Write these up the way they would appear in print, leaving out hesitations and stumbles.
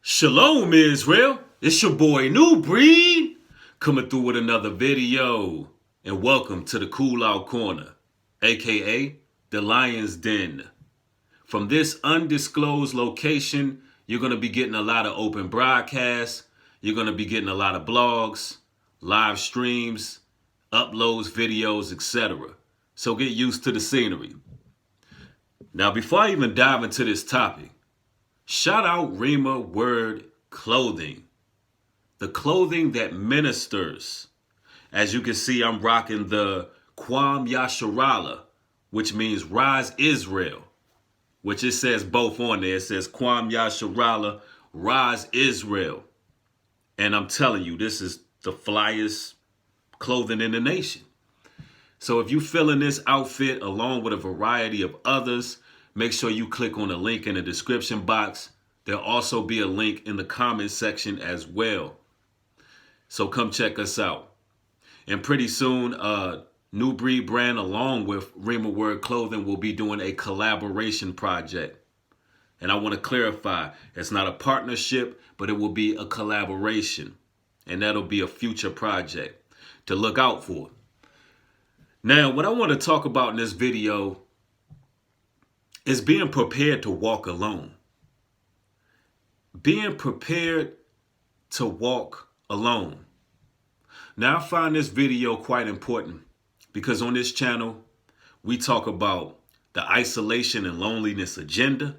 Shalom, Israel. It's your boy New Breed coming through with another video. And welcome to the Cool Out Corner, aka the Lion's Den. From this undisclosed location, you're going to be getting a lot of open broadcasts. You're going to be getting a lot of blogs, live streams, uploads, videos, etc. So get used to the scenery. Now, before I even dive into this topic, shout out Rima Word Clothing. The clothing that ministers. As you can see, I'm rocking the Kwam Yasharala, which means Rise Israel. Which it says both on there. It says Kwam Yasharala, Rise Israel. And I'm telling you, this is the flyest clothing in the nation. So if you're feeling this outfit along with a variety of others, make sure you click on the link in the description box. There'll also be a link in the comment section as well. So come check us out. And pretty soon, New Breed brand along with Rima Word Clothing will be doing a collaboration project. And I want to clarify, it's not a partnership, but it will be a collaboration. And that'll be a future project to look out for. Now, what I want to talk about in this video is being prepared to walk alone. Being prepared to walk alone. Now, I find this video quite important because on this channel, we talk about the isolation and loneliness agenda.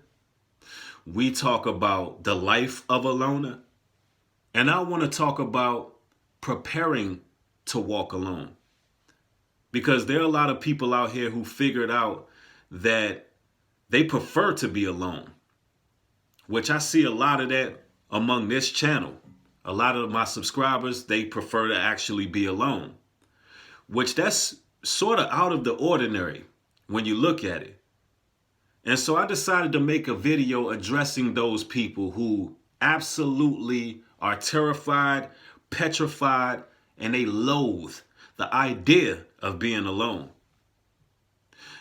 We talk about the life of a loner. And I want to talk about preparing to walk alone. Because there are a lot of people out here who figured out that they prefer to be alone, which I see a lot of that among this channel. A lot of my subscribers, they prefer to actually be alone, which that's sort of out of the ordinary when you look at it. And so I decided to make a video addressing those people who absolutely are terrified, petrified, and they loathe the idea of being alone.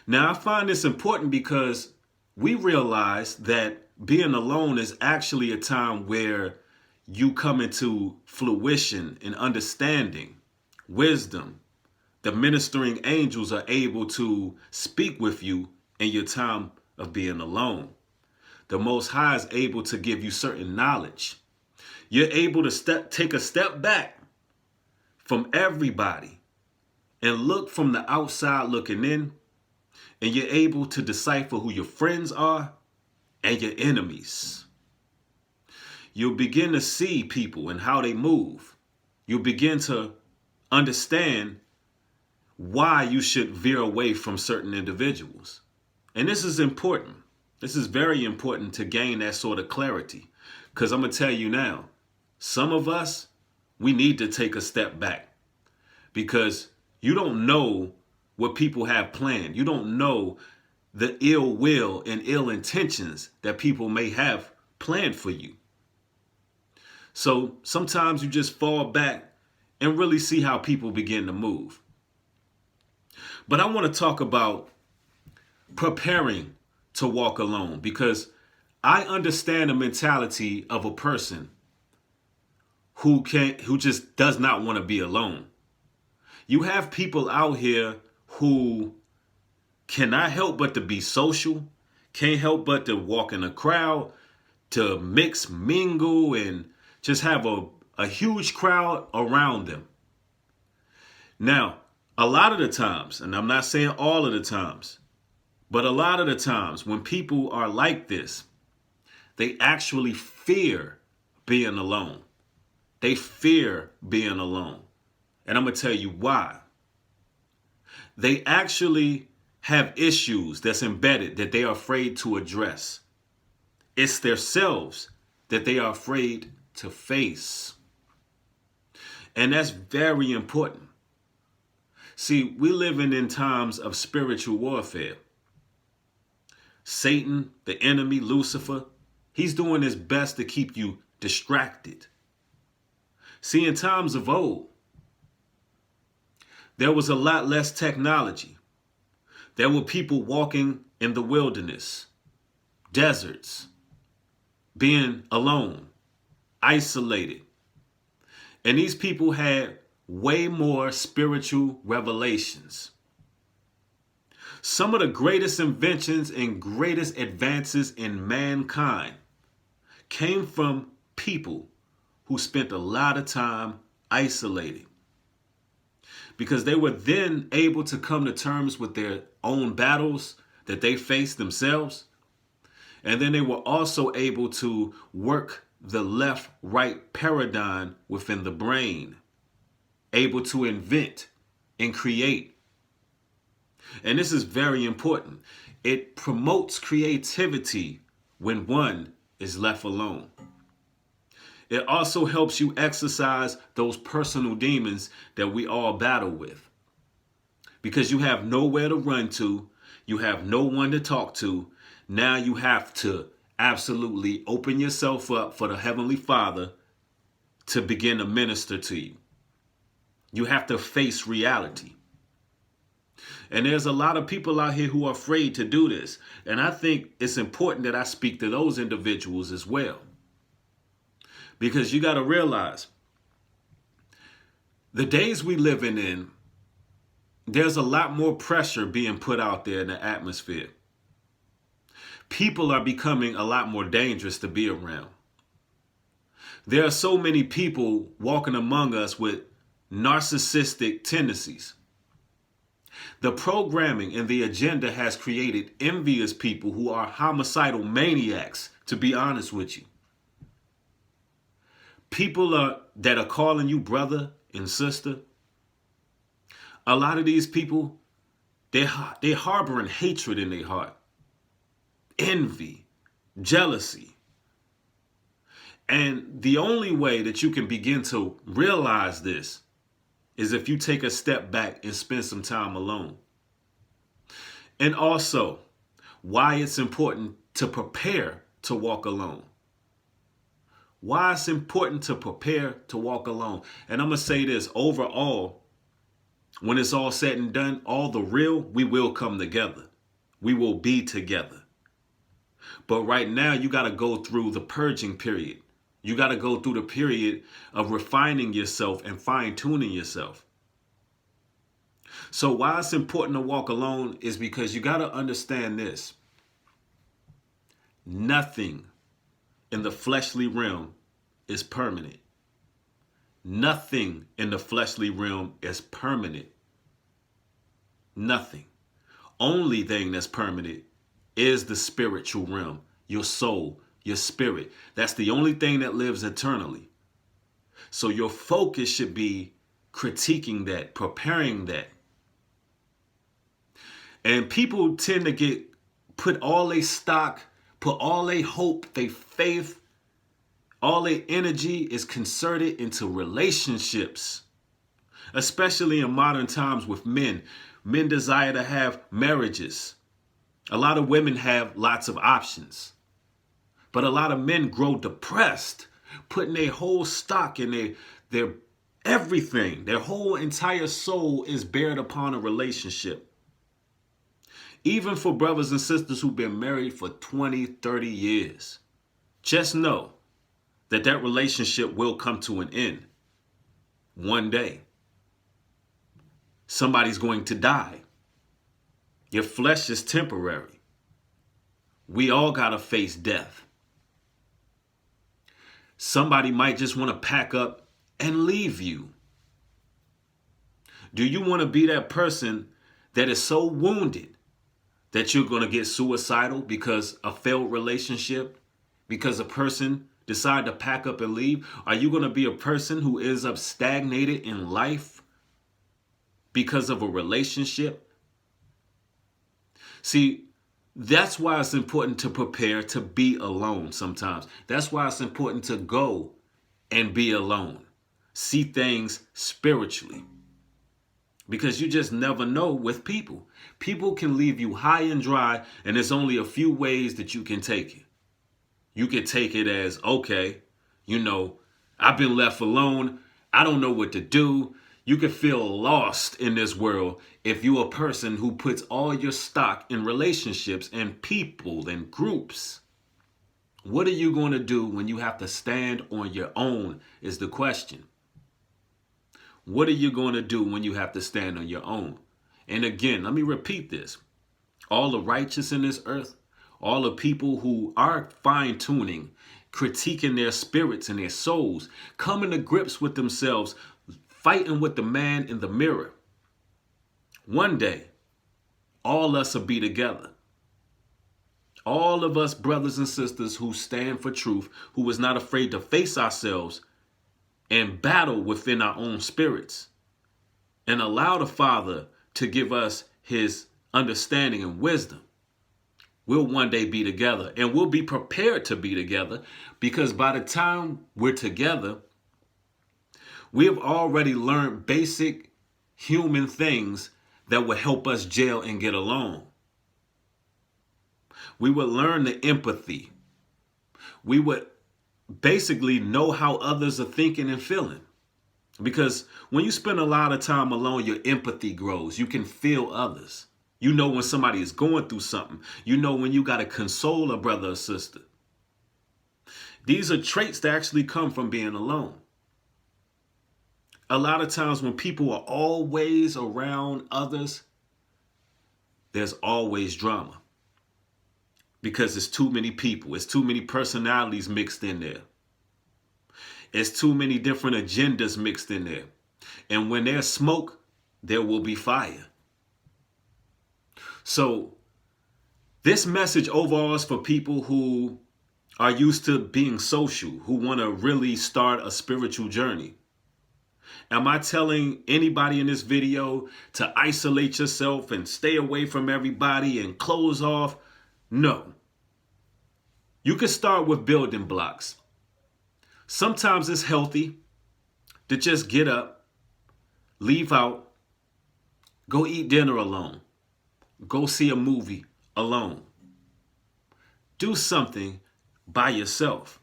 Now, I find this important because we realize that being alone is actually a time where you come into fruition and understanding, wisdom. The ministering angels are able to speak with you in your time of being alone. The Most High is able to give you certain knowledge. You're able to take a step back from everybody and look from the outside looking in, and you're able to decipher who your friends are and your enemies. You'll begin to see people and how they move. You'll begin to understand why you should veer away from certain individuals. And this is important. This is very important to gain that sort of clarity. Because I'm going to tell you now, some of us, we need to take a step back. Because you don't know what people have planned. You don't know the ill will and ill intentions that people may have planned for you. So sometimes you just fall back and really see how people begin to move. But I want to talk about preparing to walk alone because I understand the mentality of a person who just does not want to be alone. You have people out here who cannot help but to be social, can't help but to walk in a crowd, to mix, mingle, and just have a huge crowd around them. Now, a lot of the times, and I'm not saying all of the times, but a lot of the times when people are like this, they actually fear being alone. They fear being alone. And I'm going to tell you why. They actually have issues that's embedded that they are afraid to address. It's themselves that they are afraid to face. And that's very important. See, we're living in times of spiritual warfare. Satan, the enemy, Lucifer, he's doing his best to keep you distracted. See, in times of old, there was a lot less technology. There were people walking in the wilderness, deserts, being alone, isolated. And these people had way more spiritual revelations. Some of the greatest inventions and greatest advances in mankind came from people who spent a lot of time isolated, because they were then able to come to terms with their own battles that they faced themselves. And then they were also able to work the left-right paradigm within the brain, able to invent and create. And this is very important. It promotes creativity when one is left alone. It also helps you exercise those personal demons that we all battle with, because you have nowhere to run to. You have no one to talk to. Now you have to absolutely open yourself up for the Heavenly Father to begin to minister to you. You have to face reality. And there's a lot of people out here who are afraid to do this. And I think it's important that I speak to those individuals as well. Because you got to realize, the days we living in, there's a lot more pressure being put out there in the atmosphere. People are becoming a lot more dangerous to be around. There are so many people walking among us with narcissistic tendencies. The programming and the agenda has created envious people who are homicidal maniacs, to be honest with you. People that are calling you brother and sister. A lot of these people, they're harboring hatred in their heart, envy, jealousy. And the only way that you can begin to realize this is if you take a step back and spend some time alone. And also, why it's important to prepare to walk alone. Why it's important to prepare to walk alone. And I'm going to say this, overall, when it's all said and done, all the real, we will come together. We will be together. But right now, you got to go through the purging period. You got to go through the period of refining yourself and fine-tuning yourself. So why it's important to walk alone is because you got to understand this. Nothing in the fleshly realm is permanent. Nothing in the fleshly realm is permanent. Nothing. Only thing that's permanent is the spiritual realm, your soul, your spirit. That's the only thing that lives eternally. So your focus should be critiquing that, preparing that. And people tend to put all their stock, put all their hope, their faith, all their energy is concerted into relationships, especially in modern times with men. Men desire to have marriages. A lot of women have lots of options. But a lot of men grow depressed, putting their whole stock in their everything. Their whole entire soul is bared upon a relationship. Even for brothers and sisters who've been married for 20, 30 years, just know that that relationship will come to an end one day. Somebody's going to die. Your flesh is temporary. We all got to face death. Somebody might just want to pack up and leave you. Do you want to be that person that is so wounded that you're going to get suicidal because a failed relationship, because a person decided to pack up and leave? Are you going to be a person who ends up stagnated in life because of a relationship? See, that's why it's important to prepare to be alone sometimes. That's why it's important to go and be alone. See things spiritually. Because you just never know with people. People can leave you high and dry, and there's only a few ways that you can take it. You can take it as, okay, I've been left alone. I don't know what to do. You can feel lost in this world if you're a person who puts all your stock in relationships and people and groups. What are you going to do when you have to stand on your own is the question. What are you going to do when you have to stand on your own? And again, let me repeat this. All the righteous in this earth, all the people who are fine-tuning, critiquing their spirits and their souls, coming to grips with themselves, fighting with the man in the mirror. One day, all us will be together. All of us brothers and sisters who stand for truth, who is not afraid to face ourselves and battle within our own spirits and allow the Father to give us his understanding and wisdom. We'll one day be together, and we'll be prepared to be together, because by the time we're together, we have already learned basic human things that will help us gel and get along. We would learn the empathy. We would basically know how others are thinking and feeling. Because when you spend a lot of time alone, your empathy grows. You can feel others. You know when somebody is going through something. You know when you got to console a brother or sister. These are traits that actually come from being alone. A lot of times when people are always around others, there's always drama. Because it's too many people. It's too many personalities mixed in there. It's too many different agendas mixed in there. And when there's smoke, there will be fire. So this message overall is for people who are used to being social, who want to really start a spiritual journey. Am I telling anybody in this video to isolate yourself and stay away from everybody and close off? No. You can start with building blocks. Sometimes it's healthy to just get up, leave out, go eat dinner alone, go see a movie alone. Do something by yourself.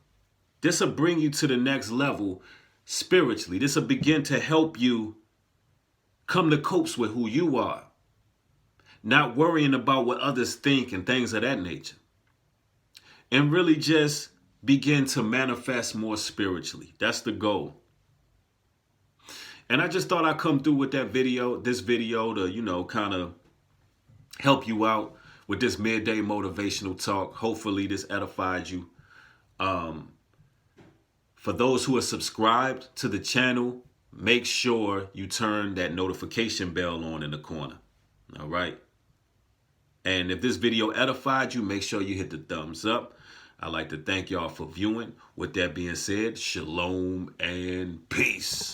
This will bring you to the next level spiritually. This will begin to help you come to copes with who you are, not worrying about what others think and things of that nature, and really just begin to manifest more spiritually. That's the goal. And I just thought I'd come through with this video to, kind of help you out with this midday motivational talk. Hopefully this edified you. For those who are subscribed to the channel, make sure you turn that notification bell on in the corner. All right. And if this video edified you, make sure you hit the thumbs up. I'd like to thank y'all for viewing. With that being said, shalom and peace.